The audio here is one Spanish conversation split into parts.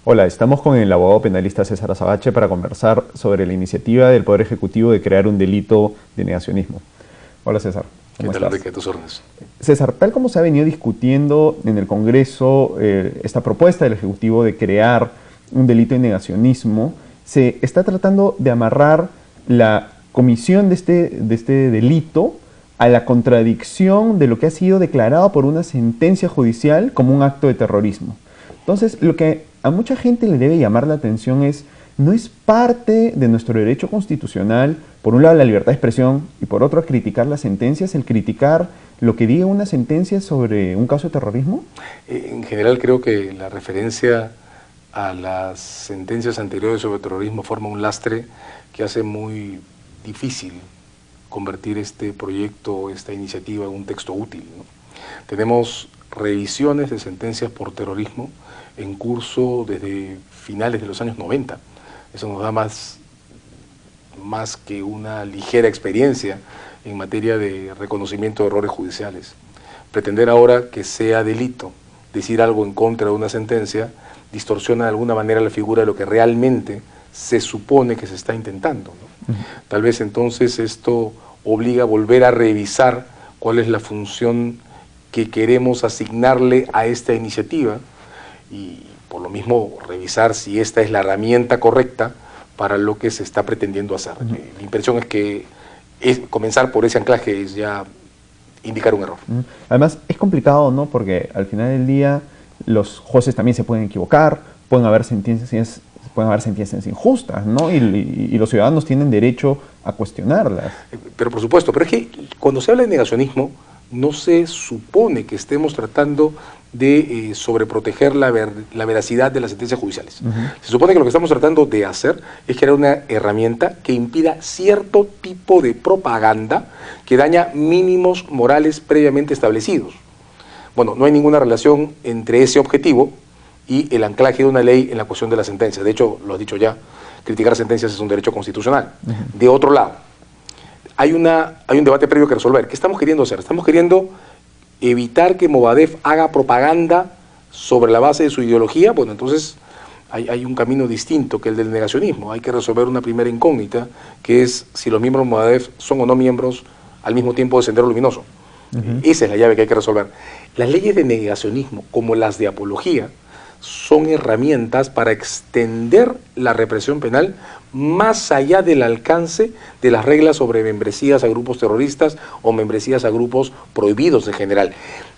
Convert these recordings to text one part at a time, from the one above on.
Hola, estamos con el abogado penalista César Azabache para conversar sobre la iniciativa del Poder Ejecutivo de crear un delito de negacionismo. Hola César, ¿Qué ¿cómo tal, estás? Enrique? A tus órdenes. César, tal como se ha venido discutiendo en el Congreso esta propuesta del Ejecutivo de crear un delito de negacionismo, se está tratando de amarrar la comisión de este delito a la contradicción de lo que ha sido declarado por una sentencia judicial como un acto de terrorismo. Entonces, lo que a mucha gente le debe llamar la atención es, ¿no es parte de nuestro derecho constitucional, por un lado la libertad de expresión y por otro criticar las sentencias, el criticar lo que diga una sentencia sobre un caso de terrorismo? En general creo que la referencia a las sentencias anteriores sobre terrorismo forma un lastre que hace muy difícil convertir este proyecto, esta iniciativa en un texto útil, ¿no? Tenemos revisiones de sentencias por terrorismo en curso desde finales de los años 90. Eso nos da más que una ligera experiencia en materia de reconocimiento de errores judiciales. Pretender ahora que sea delito decir algo en contra de una sentencia distorsiona de alguna manera la figura de lo que realmente se supone que se está intentando, ¿no? Tal vez entonces esto obliga a volver a revisar cuál es la función que queremos asignarle a esta iniciativa y por lo mismo revisar si esta es la herramienta correcta para lo que se está pretendiendo hacer. Mi impresión es que comenzar por ese anclaje es ya indicar un error. Además, es complicado, ¿no? Porque al final del día los jueces también se pueden equivocar, pueden haber sentencias injustas, ¿no? Y los ciudadanos tienen derecho a cuestionarlas. Pero por supuesto, pero es que cuando se habla de negacionismo, no se supone que estemos tratando de sobreproteger la veracidad de las sentencias judiciales. Se supone que lo que estamos tratando de hacer es crear una herramienta que impida cierto tipo de propaganda que daña mínimos morales previamente establecidos. Bueno, no hay ninguna relación entre ese objetivo y el anclaje de una ley en la cuestión de la sentencia. De hecho, lo has dicho ya, criticar sentencias es un derecho constitucional. De otro lado, hay un debate previo que resolver. ¿Qué estamos queriendo hacer? Estamos queriendo evitar que Movadef haga propaganda sobre la base de su ideología. Bueno, entonces hay un camino distinto que el del negacionismo. Hay que resolver una primera incógnita, que es si los miembros de Movadef son o no miembros al mismo tiempo de Sendero Luminoso. Esa es la llave que hay que resolver. Las leyes de negacionismo, como las de apología, son herramientas para extender la represión penal más allá del alcance de las reglas sobre membresías a grupos terroristas o membresías a grupos prohibidos en general.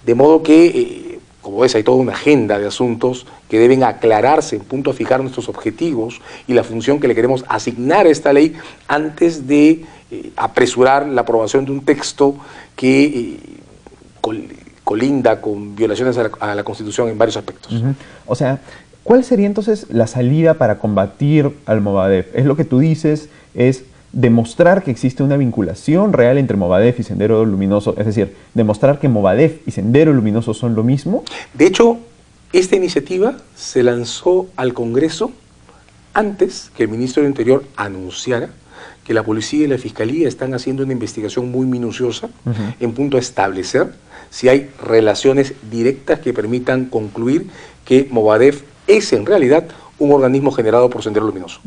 De modo que, como ves, hay toda una agenda de asuntos que deben aclararse en punto a fijar nuestros objetivos y la función que le queremos asignar a esta ley antes de apresurar la aprobación de un texto que colinda con violaciones a la Constitución en varios aspectos. O sea, ¿cuál sería entonces la salida para combatir al Movadef? Es lo que tú dices, es demostrar que existe una vinculación real entre Movadef y Sendero Luminoso, es decir, demostrar que Movadef y Sendero Luminoso son lo mismo. De hecho, esta iniciativa se lanzó al Congreso antes que el ministro del Interior anunciara que la policía y la fiscalía están haciendo una investigación muy minuciosa en punto a establecer si hay relaciones directas que permitan concluir que Movadef es en realidad un organismo generado por Sendero Luminoso.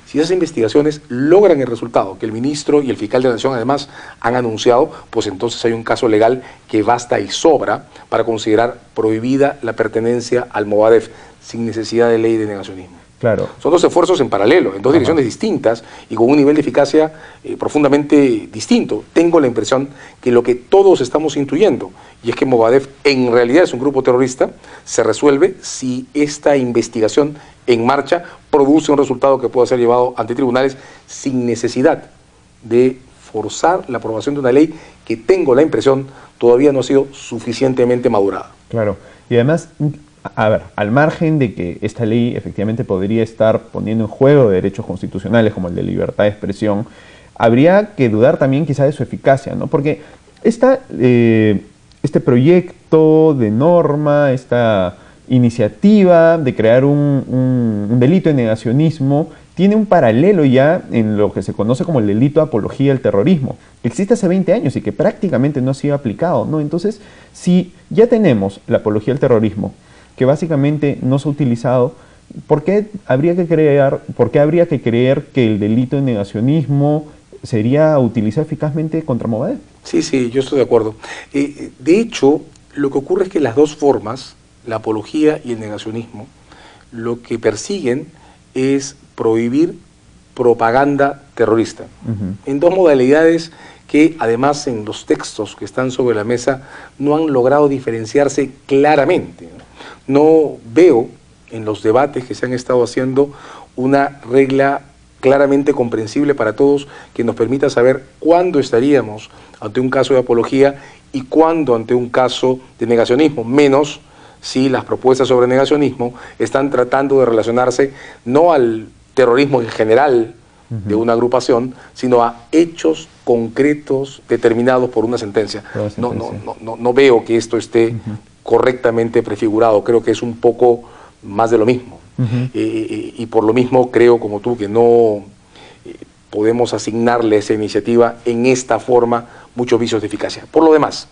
Si esas investigaciones logran el resultado que el ministro y el fiscal de la Nación además han anunciado, pues entonces hay un caso legal que basta y sobra para considerar prohibida la pertenencia al Movadef sin necesidad de ley de negacionismo. Claro. Son dos esfuerzos en paralelo, en dos direcciones distintas y con un nivel de eficacia profundamente distinto. Tengo la impresión que lo que todos estamos intuyendo, y es que Movadef en realidad es un grupo terrorista, se resuelve si esta investigación en marcha produce un resultado que pueda ser llevado ante tribunales sin necesidad de forzar la aprobación de una ley que tengo la impresión todavía no ha sido suficientemente madurada. Claro, y además, a ver, al margen de que esta ley efectivamente podría estar poniendo en juego derechos constitucionales como el de libertad de expresión, habría que dudar también quizá de su eficacia, ¿no? Porque este proyecto de norma, esta iniciativa de crear un delito de negacionismo, tiene un paralelo ya en lo que se conoce como el delito de apología al terrorismo, que existe hace 20 años y que prácticamente no ha sido aplicado, ¿no? Entonces, si ya tenemos la apología al terrorismo, que básicamente no se ha utilizado, ¿por qué habría que creer que el delito de negacionismo sería utilizado eficazmente contra Movadef? Sí, sí, yo estoy de acuerdo. De hecho, lo que ocurre es que las dos formas, la apología y el negacionismo, lo que persiguen es prohibir propaganda terrorista, en dos modalidades que además en los textos que están sobre la mesa no han logrado diferenciarse claramente. No veo en los debates que se han estado haciendo una regla claramente comprensible para todos que nos permita saber cuándo estaríamos ante un caso de apología y cuándo ante un caso de negacionismo, menos si las propuestas sobre negacionismo están tratando de relacionarse no al terrorismo en general de una agrupación, sino a hechos concretos determinados por una sentencia. No veo que esto esté correctamente prefigurado, creo que es un poco más de lo mismo. Y por lo mismo creo, como tú, que no podemos asignarle a esa iniciativa en esta forma muchos vicios de eficacia. Por lo demás,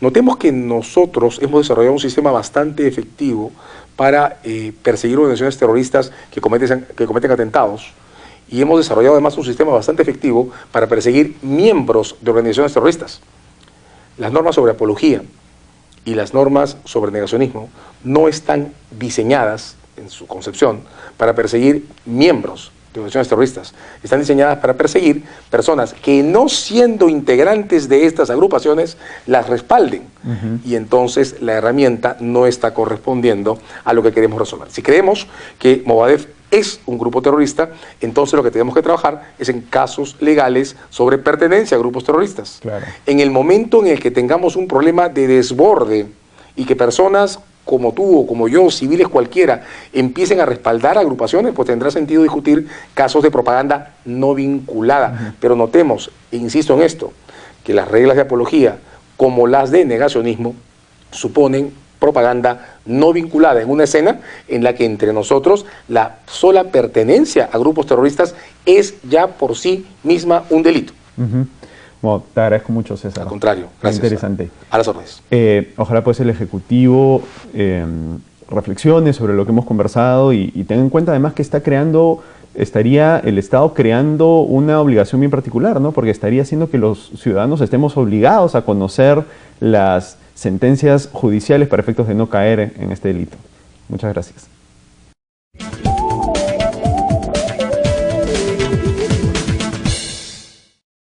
notemos que nosotros hemos desarrollado un sistema bastante efectivo para perseguir organizaciones terroristas que cometen atentados, y hemos desarrollado además un sistema bastante efectivo para perseguir miembros de organizaciones terroristas. Las normas sobre apología y las normas sobre negacionismo no están diseñadas en su concepción para perseguir miembros de organizaciones terroristas. Están diseñadas para perseguir personas que, no siendo integrantes de estas agrupaciones, las respalden. Y entonces la herramienta no está correspondiendo a lo que queremos resolver. Si creemos que Movadef es un grupo terrorista, entonces lo que tenemos que trabajar es en casos legales sobre pertenencia a grupos terroristas. Claro. En el momento en el que tengamos un problema de desborde y que personas como tú o como yo, civiles cualquiera, empiecen a respaldar agrupaciones, pues tendrá sentido discutir casos de propaganda no vinculada. Pero notemos, e insisto en esto, que las reglas de apología, como las de negacionismo, suponen propaganda no vinculada en una escena en la que entre nosotros la sola pertenencia a grupos terroristas es ya por sí misma un delito. Bueno, te agradezco mucho, César. Al contrario, gracias. Interesante. A las órdenes. Ojalá pues el Ejecutivo reflexione sobre lo que hemos conversado y tenga en cuenta además que estaría el Estado creando una obligación bien particular, ¿no? Porque estaría haciendo que los ciudadanos estemos obligados a conocer las sentencias judiciales para efectos de no caer en este delito. Muchas gracias.